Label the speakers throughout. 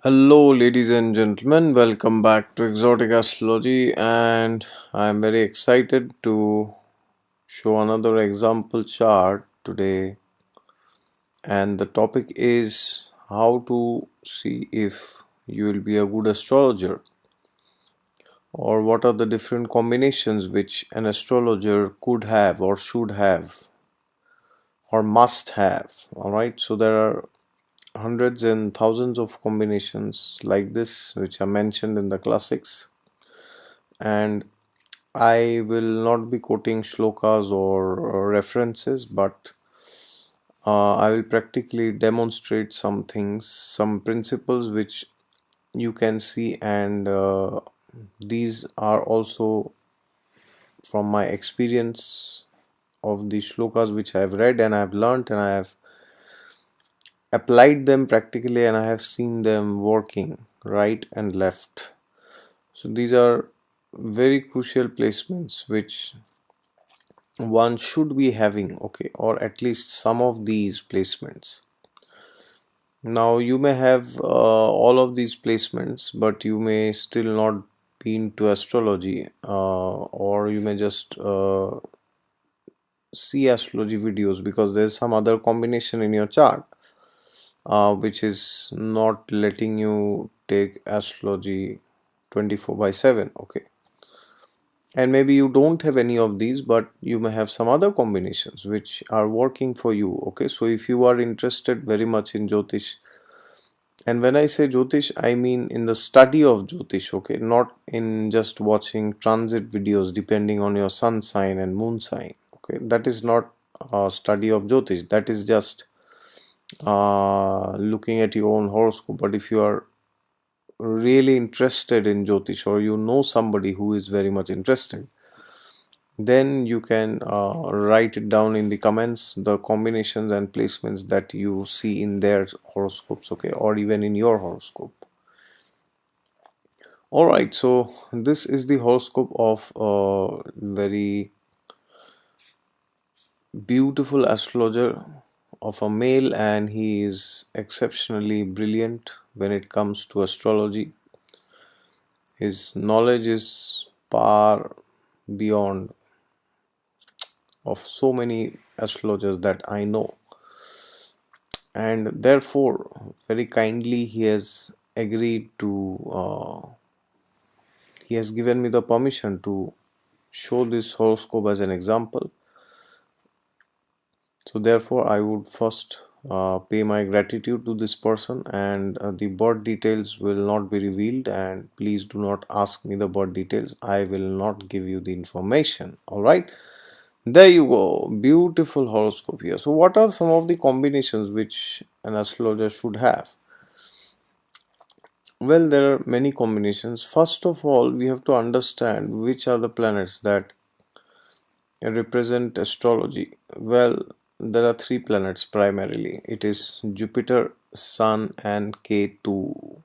Speaker 1: Hello, ladies and gentlemen, welcome back to Exotic Astrology, and I'm very excited to show another example chart today. And the topic is how to see if you will be a good astrologer, or what are the different combinations which an astrologer could have, or should have, or must have. Alright, so there are hundreds and thousands of combinations like this which are mentioned in the classics, and I will not be quoting shlokas or references, but I will practically demonstrate some things, some principles which you can see, and these are also from my experience of the shlokas which I have read and I have learnt, and I have applied them practically, and I have seen them working right and left. So these are very crucial placements which one should be having, okay, or at least some of these placements. Now you may have all of these placements, but you may still not be into astrology, or you may just see astrology videos because there's some other combination in your chart which is not letting you take astrology 24 by 7, okay. And maybe you don't have any of these, but you may have some other combinations which are working for you, okay. So if you are interested very much in Jyotish, and when I say Jyotish, I mean in the study of Jyotish, okay, not in just watching transit videos depending on your sun sign and moon sign, okay. That is not a study of Jyotish, that is just looking at your own horoscope. But if you are really interested in Jyotish, or you know somebody who is very much interested, then you can write it down in the comments, the combinations and placements that you see in their horoscopes, okay, or even in your horoscope. All right, so this is the horoscope of a very beautiful astrologer, of a male, and he is exceptionally brilliant when it comes to astrology. His knowledge is far beyond of so many astrologers that I know, and therefore very kindly he has agreed to he has given me the permission to show this horoscope as an example. So therefore I would first pay my gratitude to this person, and the birth details will not be revealed, and please do not ask me the birth details, I will not give you the information. All right, there you go, beautiful horoscope here. So what are some of the combinations which an astrologer should have? Well, there are many combinations. First of all, we have to understand which are the planets that represent astrology. Well, there are three planets primarily. It is Jupiter, Sun, and Ketu. To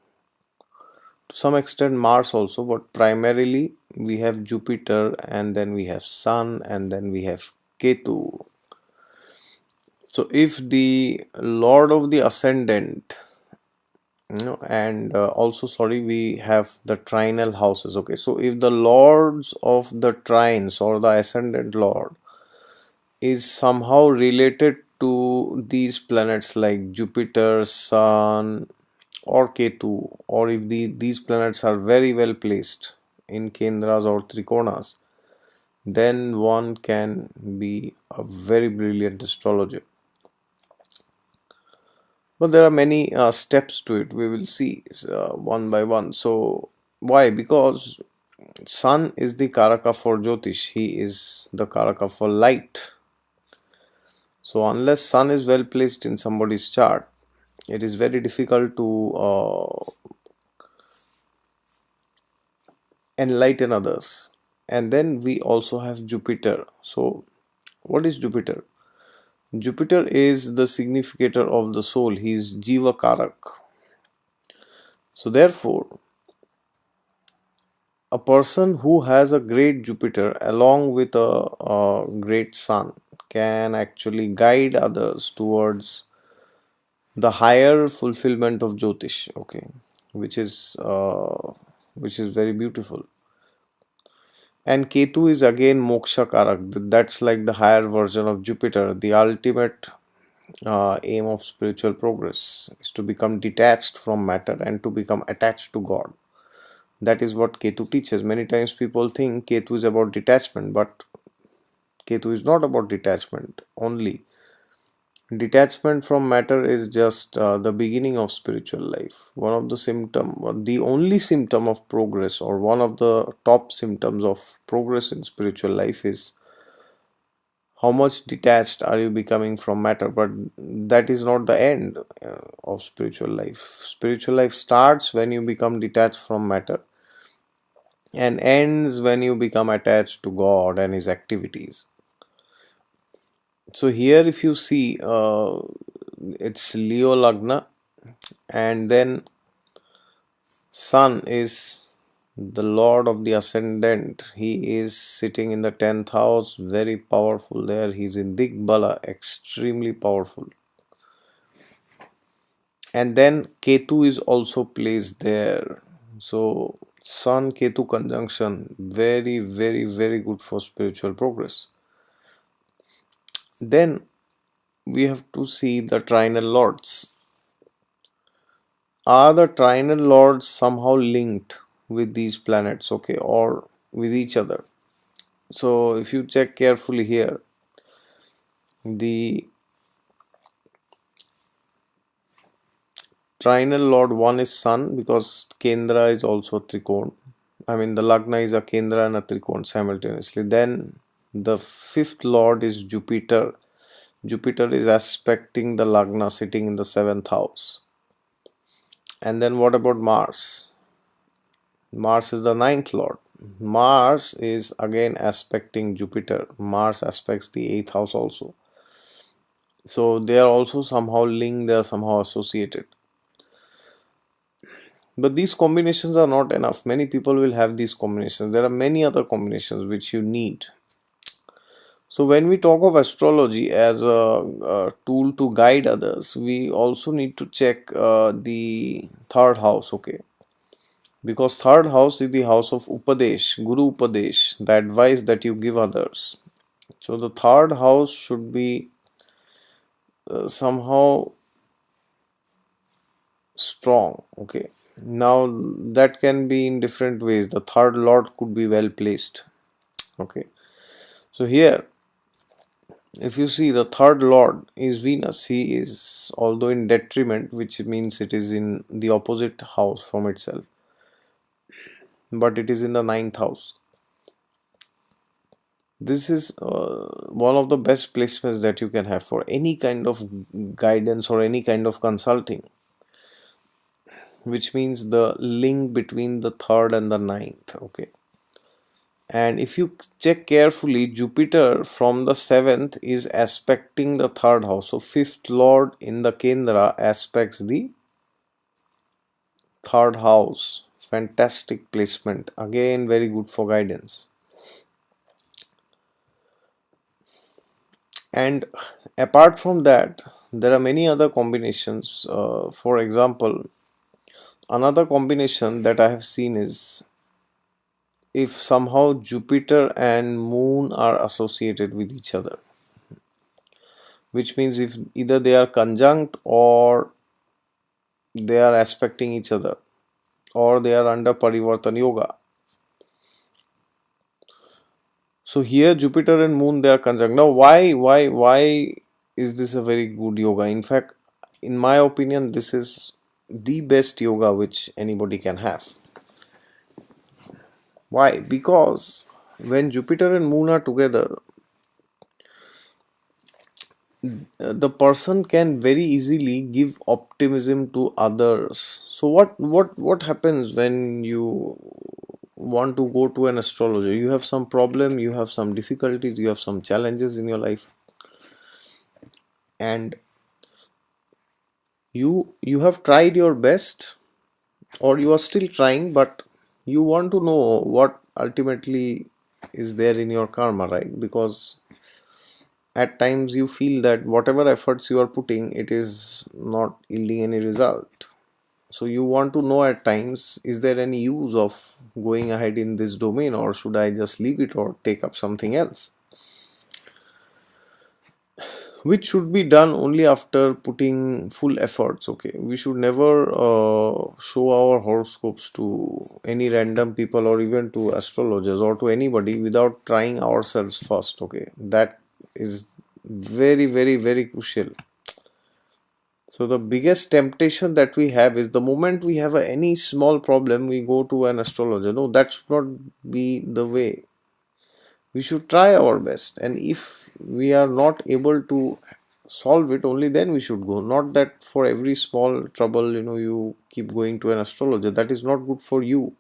Speaker 1: some extent, Mars also, but primarily we have Jupiter, and then we have Sun, and then we have Ketu. So, if the Lord of the Ascendant, and also, sorry, we have the trinal houses, okay. So if the lords of the trines, or the ascendant lord, is somehow related to these planets like Jupiter, Sun, or Ketu, or if these planets are very well placed in kendras or trikonas, then one can be a very brilliant astrologer. But there are many steps to it. We will see one by one. So why? Because Sun is the Karaka for Jyotish. He is the Karaka for light. So unless Sun is well placed in somebody's chart, it is very difficult to enlighten others. And then we also have Jupiter. So what is Jupiter? Jupiter is the significator of the soul. He is Jiva Karak. So therefore, a person who has a great Jupiter along with a great Sun can actually guide others towards the higher fulfillment of Jyotish, okay. which is uh, which is very beautiful. And Ketu is again Moksha Karak. That's like the higher version of Jupiter. The ultimate aim of spiritual progress is to become detached from matter and to become attached to God. That is what Ketu teaches. Many times people think Ketu is about detachment, but Ketu is not about detachment only. Detachment from matter is just the beginning of spiritual life. One of the symptom, the only symptom of progress, or one of the top symptoms of progress in spiritual life is how much detached are you becoming from matter. But that is not the end of spiritual life. Spiritual life starts when you become detached from matter and ends when you become attached to God and his activities. So here if you see, it's Leo Lagna, and then Sun is the Lord of the Ascendant. He is sitting in the 10th house, very powerful there. He's in Digbala, extremely powerful. And then Ketu is also placed there. So Sun Ketu conjunction, very, very, very good for spiritual progress. Then we have to see the trinal lords. Are the trinal lords somehow linked with these planets, okay, or with each other? So if you check carefully here, the trinal lord one is Sun, because Kendra is also Trikon. I mean, the Lagna is a Kendra and a Trikon simultaneously. Then the fifth lord is Jupiter. Jupiter is aspecting the Lagna, sitting in the 7th house. And then what about Mars? Mars is the ninth lord. Mars is again aspecting Jupiter. Mars aspects the 8th house also. So they are also somehow linked, they are somehow associated. But these combinations are not enough. Many people will have these combinations. There are many other combinations which you need. So when we talk of astrology as a tool to guide others, we also need to check the third house, okay? Because third house is the house of Upadesh, Guru Upadesh, the advice that you give others. So the third house should be somehow strong, okay? Now that can be in different ways. The third lord could be well placed, okay? So here, if you see, the third lord is Venus. He is, although in detriment, which means it is in the opposite house from itself, but it is in the ninth house. This is one of the best placements that you can have for any kind of guidance or any kind of consulting, which means the link between the third and the ninth, okay? And if you check carefully, Jupiter from the 7th is aspecting the third house. So fifth lord in the Kendra aspects the third house. Fantastic placement. Again, very good for guidance. And apart from that, there are many other combinations. For example, another combination that I have seen is if somehow Jupiter and Moon are associated with each other, which means if either they are conjunct or they are aspecting each other or they are under Parivartan Yoga. So here Jupiter and Moon, they are conjunct. Now why is this a very good yoga? In fact, in my opinion, this is the best yoga which anybody can have. Why? Because when Jupiter and Moon are together, the person can very easily give optimism to others. So what happens when you want to go to an astrologer? You have some problem, you have some difficulties, you have some challenges in your life, and you have tried your best, or you are still trying, but you want to know what ultimately is there in your karma, right? Because at times you feel that whatever efforts you are putting, it is not yielding any result. So you want to know at times, is there any use of going ahead in this domain, or should I just leave it or take up something else? Which should be done only after putting full efforts. Okay, we should never show our horoscopes to any random people or even to astrologers or to anybody without trying ourselves first. Okay, that is very, very, very crucial. So the biggest temptation that we have is the moment we have any small problem, we go to an astrologer. No, that should not be the way. We should try our best, and if we are not able to solve it, only then we should go. Not that for every small trouble, you keep going to an astrologer. That is not good for you,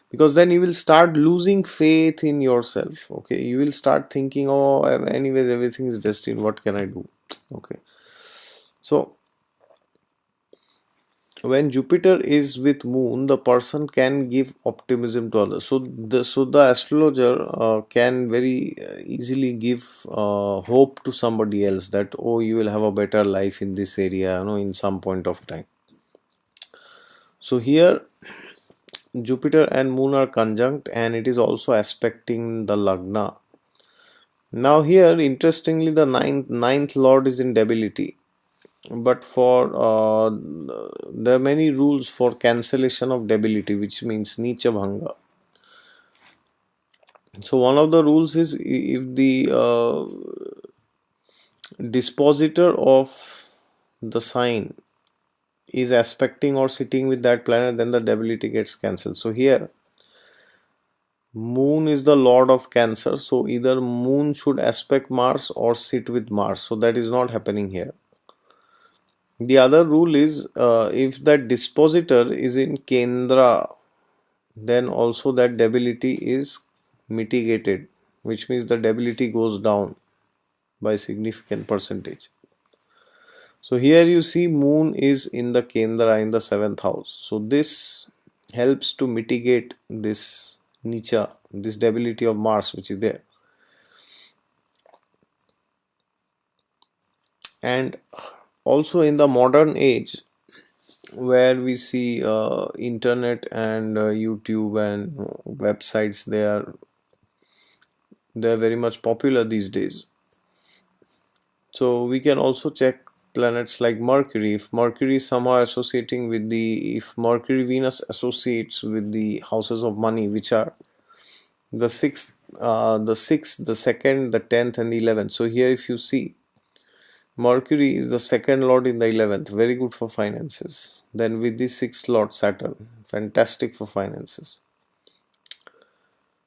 Speaker 1: because then you will start losing faith in yourself. Okay, you will start thinking, oh, anyways, everything is destined, what can I do? Okay, so when Jupiter is with Moon, the person can give optimism to others. So the astrologer can very easily give hope to somebody else that, oh, you will have a better life in this area, in some point of time. So here Jupiter and Moon are conjunct, and it is also aspecting the Lagna. Now here, interestingly, the ninth lord is in debility, but for there are many rules for cancellation of debility, which means nicha bhanga. So one of the rules is, if the dispositor of the sign is aspecting or sitting with that planet, then the debility gets cancelled. So here Moon is the lord of Cancer, so either Moon should aspect Mars or sit with Mars. So that is not happening here. The other rule is, if that dispositor is in Kendra, then also that debility is mitigated, which means the debility goes down by significant percentage. So here you see Moon is in the Kendra, in the 7th house. So this helps to mitigate this nicha, this debility of Mars which is there. And also in the modern age, where we see internet and YouTube and websites, they are very much popular these days. So we can also check planets like Mercury. If Mercury is somehow associating with if Mercury Venus associates with the houses of money, which are the sixth, the second, the 10th, and the 11th. So here, if you see, Mercury is the second lord in the 11th, very good for finances. Then with the sixth lord Saturn, fantastic for finances.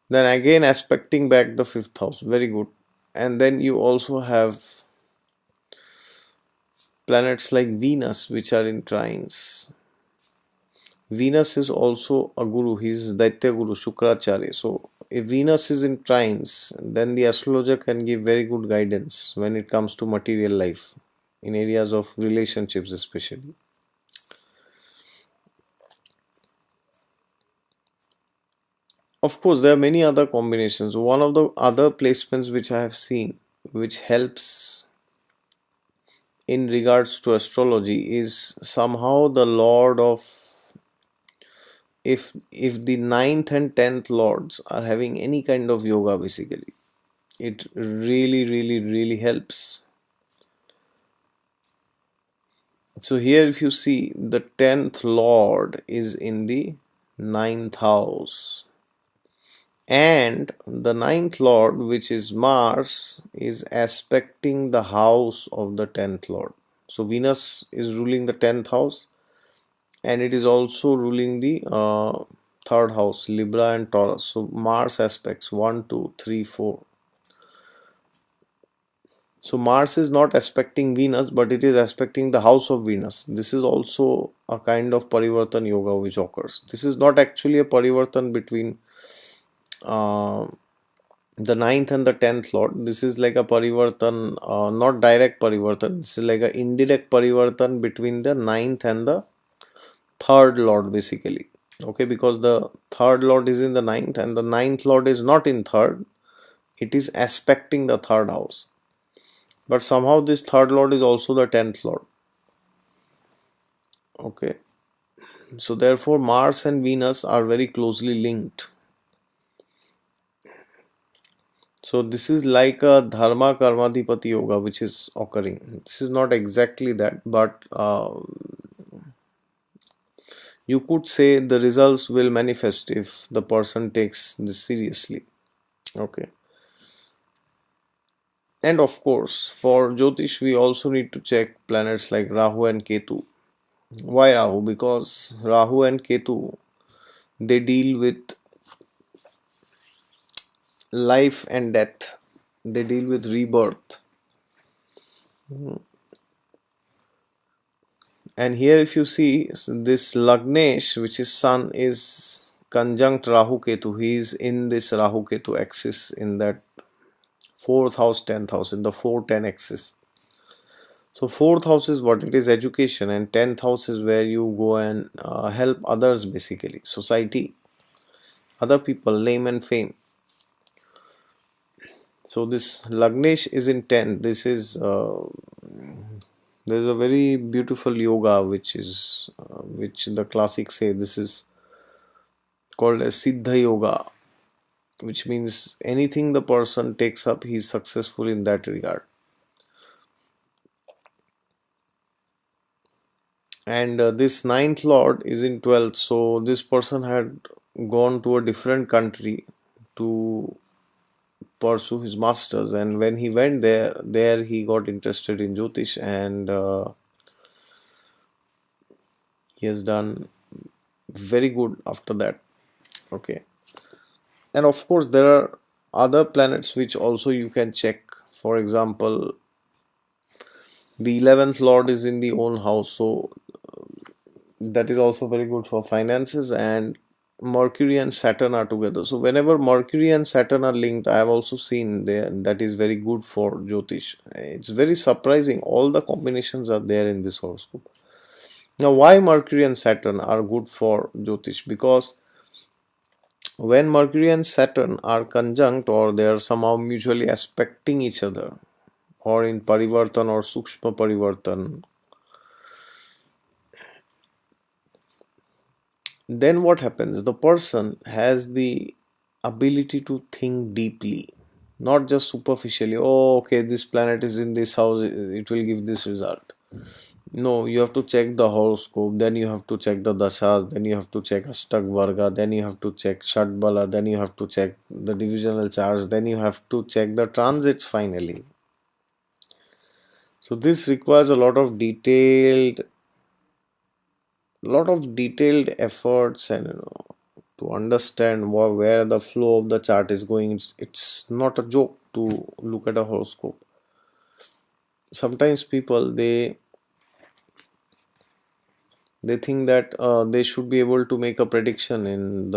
Speaker 1: Then again aspecting back the 5th house, very good. And then you also have planets like Venus, which are in trines. Venus is also a guru, he is Daitya Guru, Shukracharya. So if Venus is in trines, then the astrologer can give very good guidance when it comes to material life, in areas of relationships especially. Of course, there are many other combinations. One of the other placements which I have seen, which helps in regards to astrology, is somehow the lord of, if the ninth and 10th lords are having any kind of yoga, basically it really, really, really helps. So here, if you see, the 10th lord is in the 9th house, and the 9th lord, which is Mars, is aspecting the house of the 10th lord. So Venus is ruling the 10th house, and it is also ruling the third house, Libra and Taurus. So Mars aspects 1, 2, 3, 4. So Mars is not aspecting Venus, but it is aspecting the house of Venus. This is also a kind of parivartan yoga which occurs. This is not actually a parivartan between the ninth and the 10th lord. This is like a parivartan, not direct parivartan. This is like an indirect parivartan between the ninth and the third lord, basically. Okay, because the third lord is in the ninth and the ninth lord is not in third. It is aspecting the third house. But somehow this third lord is also the 10th lord. Okay, so therefore Mars and Venus are very closely linked. So this is like a dharma karmadhipati yoga which is occurring. This is not exactly that, but you could say the results will manifest if the person takes this seriously. Okay. And of course, for Jyotish, we also need to check planets like Rahu and Ketu. Why Rahu? Because Rahu and Ketu, they deal with life and death. They deal with rebirth. And here, if you see this Lagnesh, which is Sun, is conjunct Rahu Ketu. He is in this Rahu Ketu axis in that fourth house, 10th house, in the 4-10 axis. So fourth house is what it is, education, and 10th house is where you go and help others, basically society, other people, name and fame. So this Lagnesh is in 10. This is there's a very beautiful yoga which is which the classics say this is called as Siddha Yoga, which means anything the person takes up, he is successful in that regard. And this ninth lord is in 12th, so this person had gone to a different country to pursue his masters, and when he went there he got interested in Jyotish, and he has done very good after that. Okay. And of course there are other planets which also you can check. For example, the 11th lord is in the own house, so that is also very good for finances. And Mercury and Saturn are together, so whenever Mercury and Saturn are linked, I have also seen there that is very good for Jyotish. It's very surprising, all the combinations are there in this horoscope. Now why Mercury and Saturn are good for Jyotish? Because when Mercury and Saturn are conjunct, or they are somehow mutually aspecting each other, or in parivartan or sukshma parivartan, then what happens? The person has the ability to think deeply, not just superficially. Oh, okay, this planet is in this house, it will give this result. No, you have to check the horoscope, then you have to check the dashas, then you have to check Astak Varga, then you have to check Shatbala, then you have to check the divisional charts, then you have to check the transits finally. So this requires a lot of detailed efforts, and to understand where the flow of the chart is going. It's not a joke to look at a horoscope. Sometimes people they think that they should be able to make a prediction in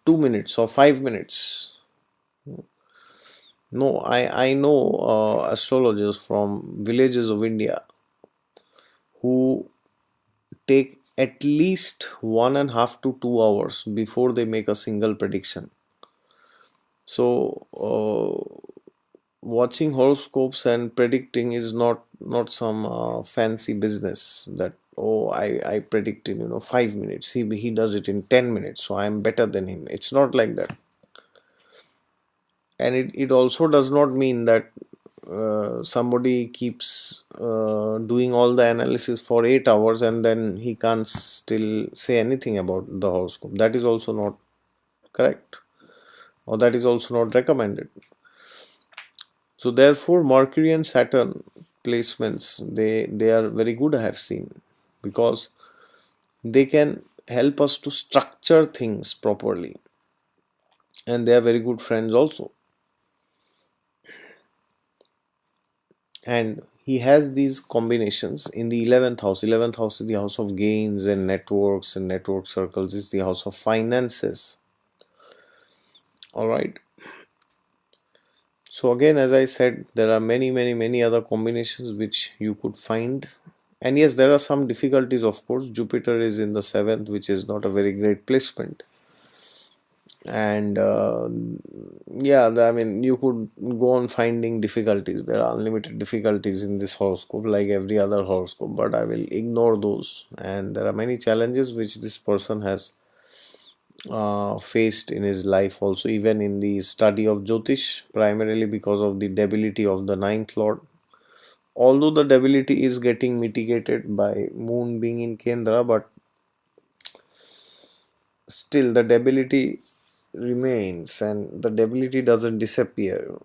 Speaker 1: 2 minutes or 5 minutes. No, I know astrologers from villages of India who take at least 1.5 to 2 hours before they make a single prediction. So watching horoscopes and predicting is not some fancy business that, oh, I predict in 5 minutes, he does it in 10 minutes, so I am better than him. It's not like that. And it also does not mean that somebody keeps doing all the analysis for 8 hours and then he can't still say anything about the horoscope. That is also not correct, or that is also not recommended. So therefore Mercury and Saturn placements, they are very good, I have seen, because they can help us to structure things properly, and they are very good friends also. And he has these combinations in the 11th house. 11th house is the house of gains and networks, and network circles is the house of finances. All right. So again, as I said, there are many other combinations which you could find. And yes, there are some difficulties, of course. Jupiter is in the 7th, which is not a very great placement. And yeah, I mean, you could go on finding difficulties. There are unlimited difficulties in this horoscope, like every other horoscope, but I will ignore those. And there are many challenges which this person has faced in his life, also, even in the study of Jyotish, primarily because of the debility of the ninth lord. Although the debility is getting mitigated by moon being in Kendra, but still the debility remains, and the debility doesn't disappear.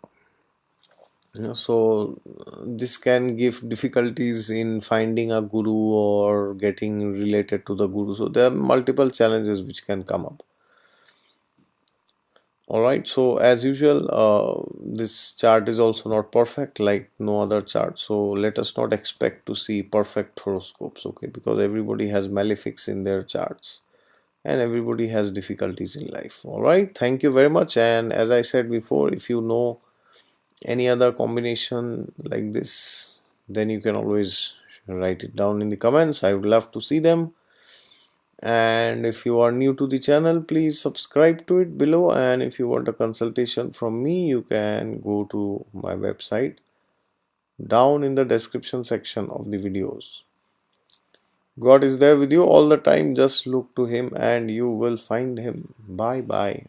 Speaker 1: So this can give difficulties in finding a guru or getting related to the guru. So there are multiple challenges which can come up. All right, so as usual, this chart is also not perfect like no other chart. So let us not expect to see perfect horoscopes, okay? Because everybody has malefics in their charts and everybody has difficulties in life. All right, thank you very much. And as I said before, if you know any other combination like this, then you can always write it down in the comments. I would love to see them. And if you are new to the channel, please subscribe to it below. And if you want a consultation from me, you can go to my website down in the description section of the videos. God is there with you all the time. Just look to him and you will find him. Bye bye.